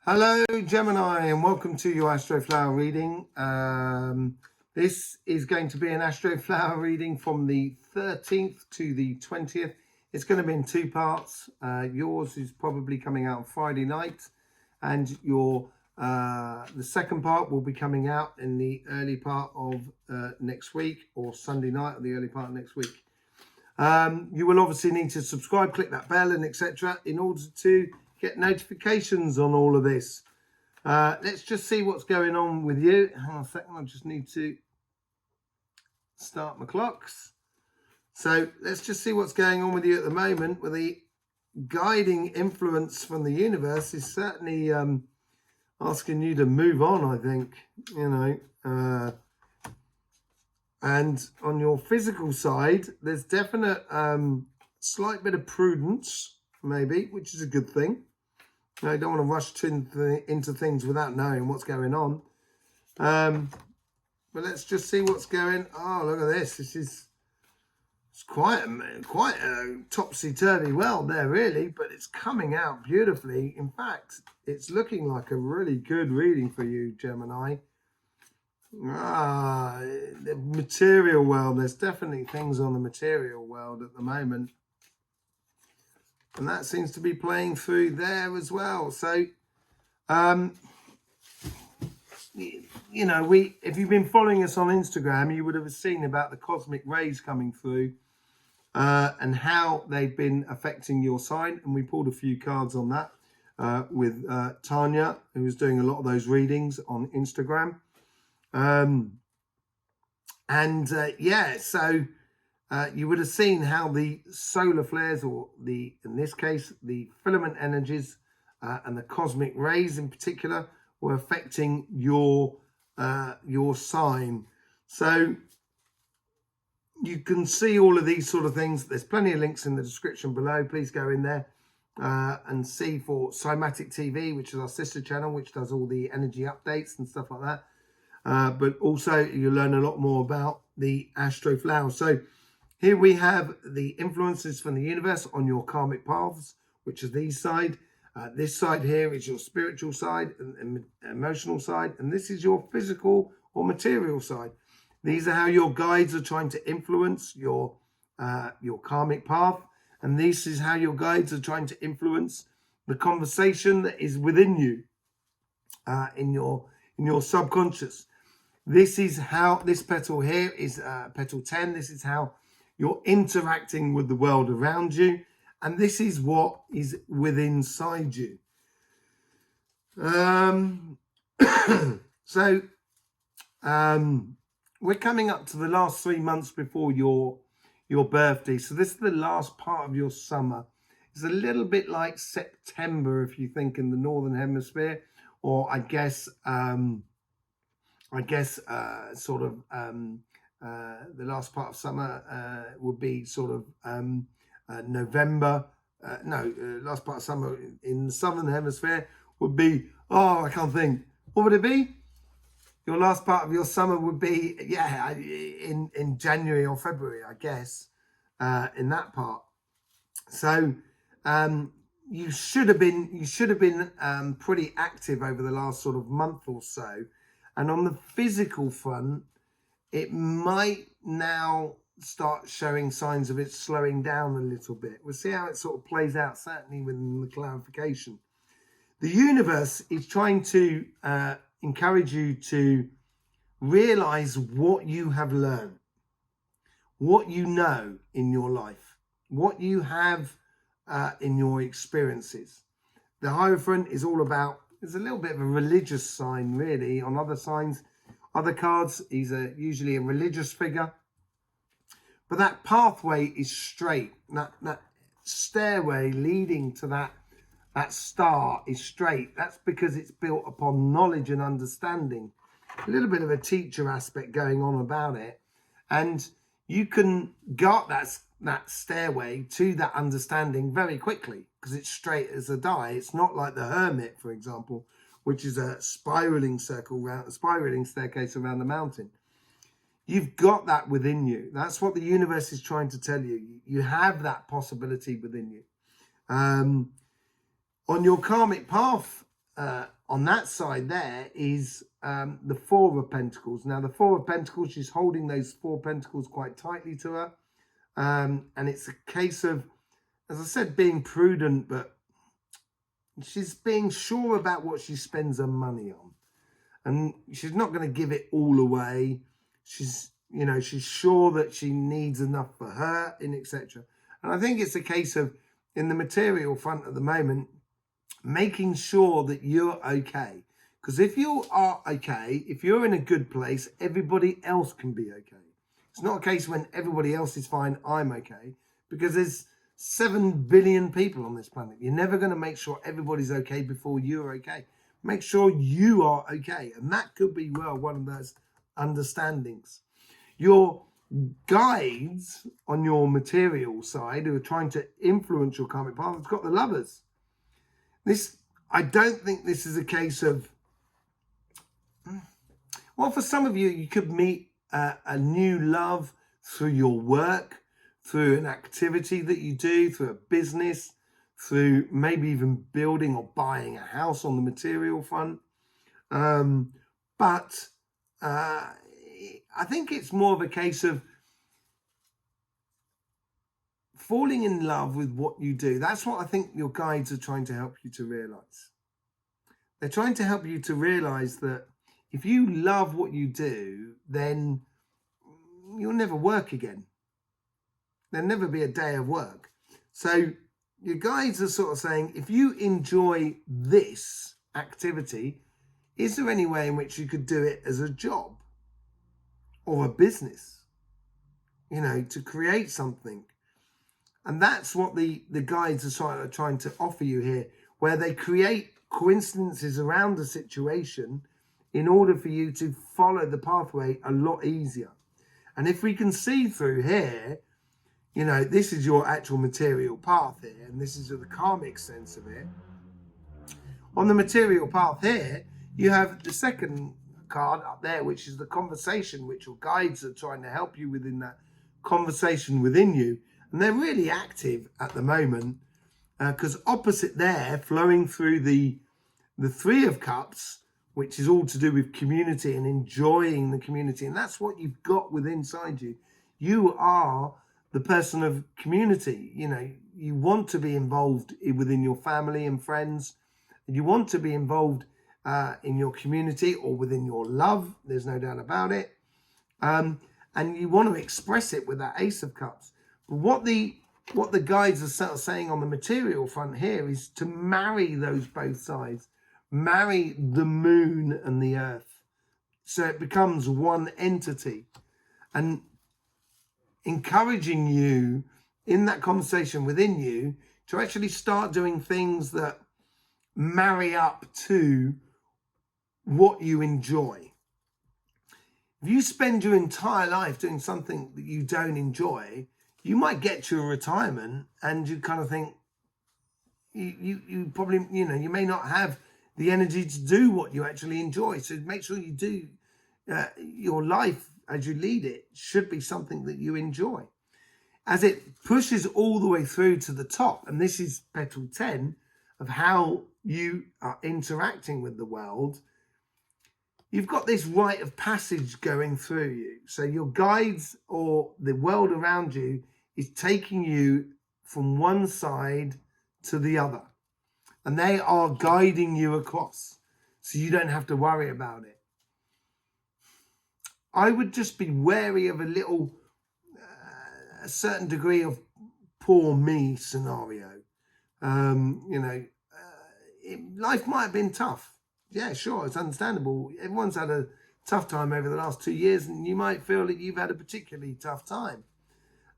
Hello, Gemini, and welcome to your Astroflower reading. This is going to be an Astroflower reading from the 13th to the 20th. It's going to be in two parts. Yours is probably coming out on Friday night, and the second part will be coming out in the early part of next week, or Sunday night, or the early part of next week. You will obviously need to subscribe, click that bell, and etc. in order to get notifications on all of this. Let's just see what's going on with you. Hang on a second, I just need to start my clocks. So let's just see what's going on with you at the moment. With the guiding influence from the universe is certainly asking you to move on, I think, and on your physical side, there's definite slight bit of prudence, maybe, which is a good thing. I don't want to rush into things without knowing what's going on. But let's just see what's going. Oh, look at this. It's quite a topsy-turvy world there, really, but it's coming out beautifully. In fact, it's looking like a really good reading for you, Gemini. The material world. There's definitely things on the material world at the moment. And that seems to be playing through there as well. So, if you've been following us on Instagram, you would have seen about the cosmic rays coming through and how they've been affecting your sign. And we pulled a few cards on that with Tanya, who was doing a lot of those readings on Instagram. You would have seen how the solar flares, or in this case, the filament energies and the cosmic rays in particular, were affecting your sign. So you can see all of these sort of things. There's plenty of links in the description below. Please go in there and see for Cymatic TV, which is our sister channel, which does all the energy updates and stuff like that. But also you'll learn a lot more about the Astroflower. So here we have the influences from the universe on your karmic paths, which is these side. This side here is your spiritual side and emotional side. And this is your physical or material side. These are how your guides are trying to influence your karmic path. And this is how your guides are trying to influence the conversation that is within you, in your subconscious. This is how this petal here is petal 10. This is how you're interacting with the world around you. And this is what is within inside you. We're coming up to the last 3 months before your birthday. So this is the last part of your summer. It's a little bit like September, if you think in the Northern Hemisphere, or I guess the last part of summer would be sort of November. Last part of summer in the Southern Hemisphere would be, I can't think. What would it be? Your last part of your summer would be, in January or February, I guess, in that part. So you should have been pretty active over the last sort of month or so. And on the physical front, it might now start showing signs of it slowing down a little bit. We'll see how it sort of plays out, certainly within the clarification. The universe is trying to encourage you to realize what you have learned, what you know in your life, what you have in your experiences. The Hierophant is all about, it's a little bit of a religious sign, really. On other signs, other cards, he's usually a religious figure. But that pathway is straight. That stairway leading to that star is straight. That's because it's built upon knowledge and understanding. A little bit of a teacher aspect going on about it. And you can go up that stairway to that understanding very quickly because it's straight as a die. It's not like the Hermit, for example, which is a spiraling staircase around the mountain. You've got that within you. That's what the universe is trying to tell you. You have that possibility within you. On your karmic path, on that side there is the Four of Pentacles. Now, the Four of Pentacles, she's holding those 4 pentacles quite tightly to her. And it's a case of, as I said, being prudent, but she's being sure about what she spends her money on. And she's not going to give it all away. She's sure that she needs enough for her, and etc. And I think it's a case of, in the material front at the moment, making sure that you're okay. Because if you are okay, if you're in a good place, everybody else can be okay. It's not a case when everybody else is fine, I'm okay. Because there's 7 billion people on this planet. You're never going to make sure everybody's okay before you're okay. Make sure you are okay. And that could be, well, one of those understandings. Your guides on your material side who are trying to influence your karmic path have got the Lovers. I don't think this is a case of, well, for some of you, you could meet a new love through your work, through an activity that you do, through a business, through maybe even building or buying a house on the material front. But I think it's more of a case of falling in love with what you do. That's what I think your guides are trying to help you to realize. They're trying to help you to realize that if you love what you do, then you'll never work again. There'll never be a day of work. So your guides are sort of saying, if you enjoy this activity, is there any way in which you could do it as a job or a business, to create something? And that's what the guides are trying to offer you here, where they create coincidences around the situation in order for you to follow the pathway a lot easier. And if we can see through here, this is your actual material path here, and this is the karmic sense of it. On the material path here, you have the second card up there, which is the conversation, which your guides are trying to help you within that conversation within you. And they're really active at the moment, because opposite there, flowing through the Three of Cups, which is all to do with community and enjoying the community. And that's what you've got within inside you. You are the person of community. You want to be involved within your family and friends. You want to be involved in your community or within your love. There's no doubt about it. And you want to express it with that Ace of Cups. But what the guides are sort of saying on the material front here is to marry those both sides. Marry the moon and the earth, so it becomes one entity, and encouraging you in that conversation within you to actually start doing things that marry up to what you enjoy. If you spend your entire life doing something that you don't enjoy, you might get to a retirement and you kind of think you probably, you may not have the energy to do what you actually enjoy. So make sure you do your life as you lead it should be something that you enjoy. As it pushes all the way through to the top, and this is petal 10 of how you are interacting with the world, you've got this rite of passage going through you. So your guides or the world around you is taking you from one side to the other. And they are guiding you across, so you don't have to worry about it. I would just be wary of a certain degree of poor me scenario. Life might have been tough. Yeah, sure, it's understandable. Everyone's had a tough time over the last 2 years, and you might feel that you've had a particularly tough time.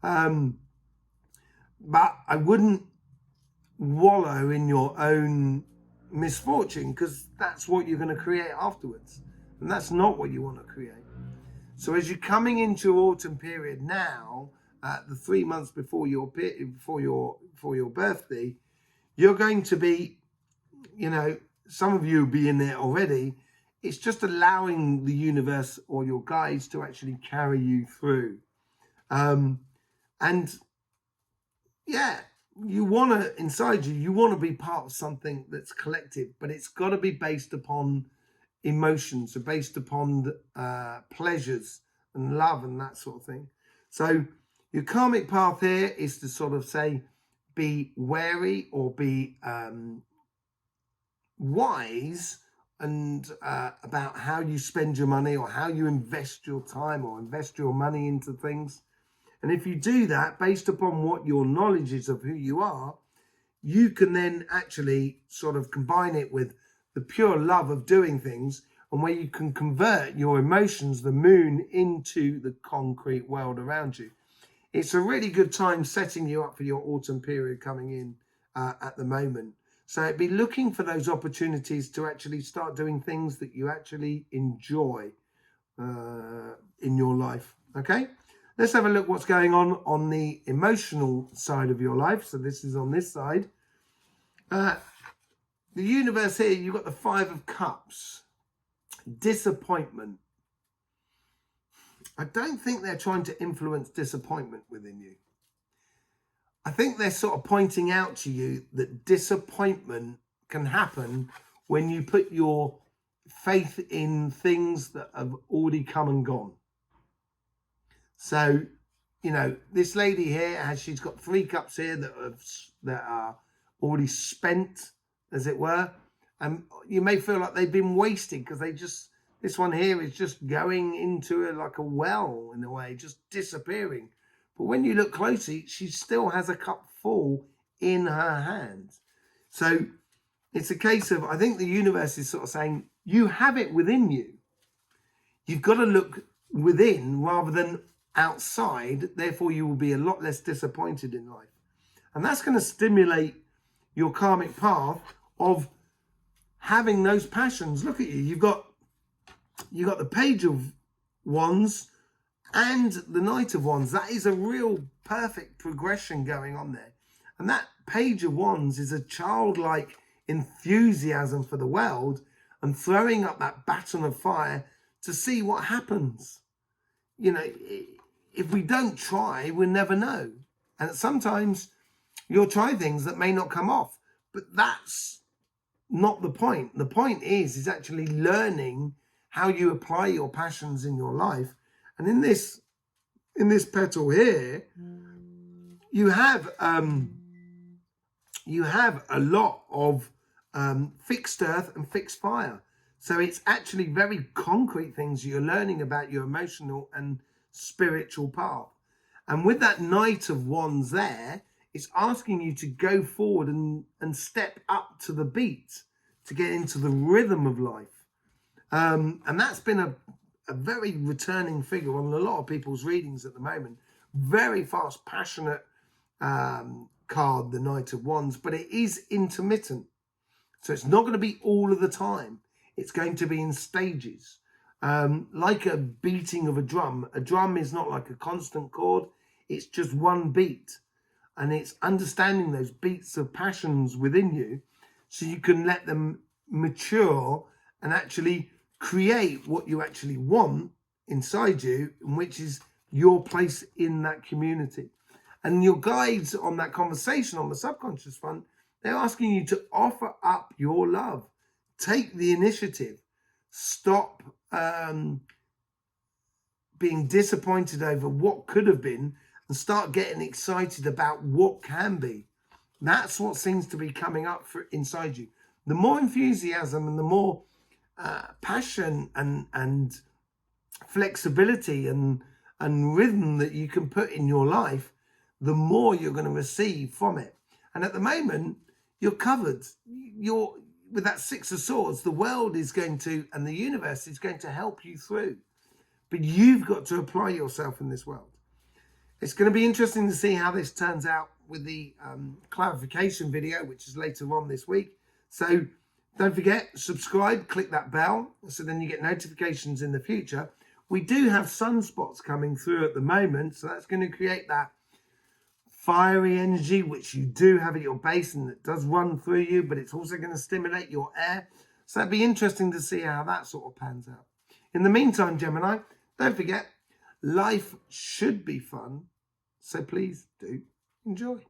But I wouldn't wallow in your own misfortune, because that's what you're going to create afterwards, and that's not what you want to create. So as you're coming into your autumn period now, the 3 months before your birthday, you're going to be, some of you will be in there already. It's just allowing the universe or your guides to actually carry you through. And yeah, you want to, inside you want to be part of something that's collective, but it's got to be based upon emotions, or based upon pleasures and love and that sort of thing. So your karmic path here is to sort of say, be wary or be wise and about how you spend your money, or how you invest your time, or invest your money into things. And if you do that based upon what your knowledge is of who you are, you can then actually sort of combine it with the pure love of doing things, and where you can convert your emotions, the moon, into the concrete world around you. It's a really good time setting you up for your autumn period coming in at the moment. So be looking for those opportunities to actually start doing things that you actually enjoy in your life. Okay, let's have a look what's going on the emotional side of your life. So this is on this side. The universe here, you've got the 5 of Cups. Disappointment. I don't think they're trying to influence disappointment within you. I think they're sort of pointing out to you that disappointment can happen when you put your faith in things that have already come and gone. So, you know, this lady here she's got 3 cups here that are already spent, as it were. And you may feel like they've been wasted because this one here is just going into like a well in a way, just disappearing. But when you look closely, she still has a cup full in her hands. So it's a case of, I think the universe is sort of saying, you have it within you. You've got to look within rather than outside. Therefore, you will be a lot less disappointed in life. And that's going to stimulate your karmic path of having those passions. Look at you. You've got the Page of Wands and the Knight of Wands. That is a real perfect progression going on there. And that Page of Wands is a childlike enthusiasm for the world and throwing up that baton of fire to see what happens. You know, if we don't try, we'll never know. And sometimes you'll try things that may not come off, but that's not the point. The point is actually learning how you apply your passions in your life. And in this petal here, you have a lot of fixed earth and fixed fire. So it's actually very concrete things you're learning about your emotional and spiritual path. And with that Knight of Wands there, it's asking you to go forward and step up to the beat, to get into the rhythm of life. And that's been a very returning figure on a lot of people's readings at the moment. Very fast, passionate card, the Knight of Wands, but it is intermittent. So it's not going to be all of the time. It's going to be in stages. Like a beating of a drum. A drum is not like a constant chord. It's just one beat. And it's understanding those beats of passions within you so you can let them mature and actually create what you actually want inside you, which is your place in that community. And your guides on that conversation on the subconscious front, they're asking you to offer up your love. Take the initiative. Stop being disappointed over what could have been and start getting excited about what can be. That's what seems to be coming up for inside you. The more enthusiasm and the more passion and flexibility and rhythm that you can put in your life, the more you're going to receive from it. And at the moment, you're covered. You're with that Six of Swords, the world is going to, and the universe is going to help you through. But you've got to apply yourself in this world. It's going to be interesting to see how this turns out with the clarification video, which is later on this week. So don't forget, subscribe, click that bell, so then you get notifications in the future. We do have sunspots coming through at the moment, so that's going to create that fiery energy, which you do have at your base and it does run through you, but it's also going to stimulate your air. So that'd be interesting to see how that sort of pans out. In the meantime, Gemini, don't forget, life should be fun, so please do enjoy.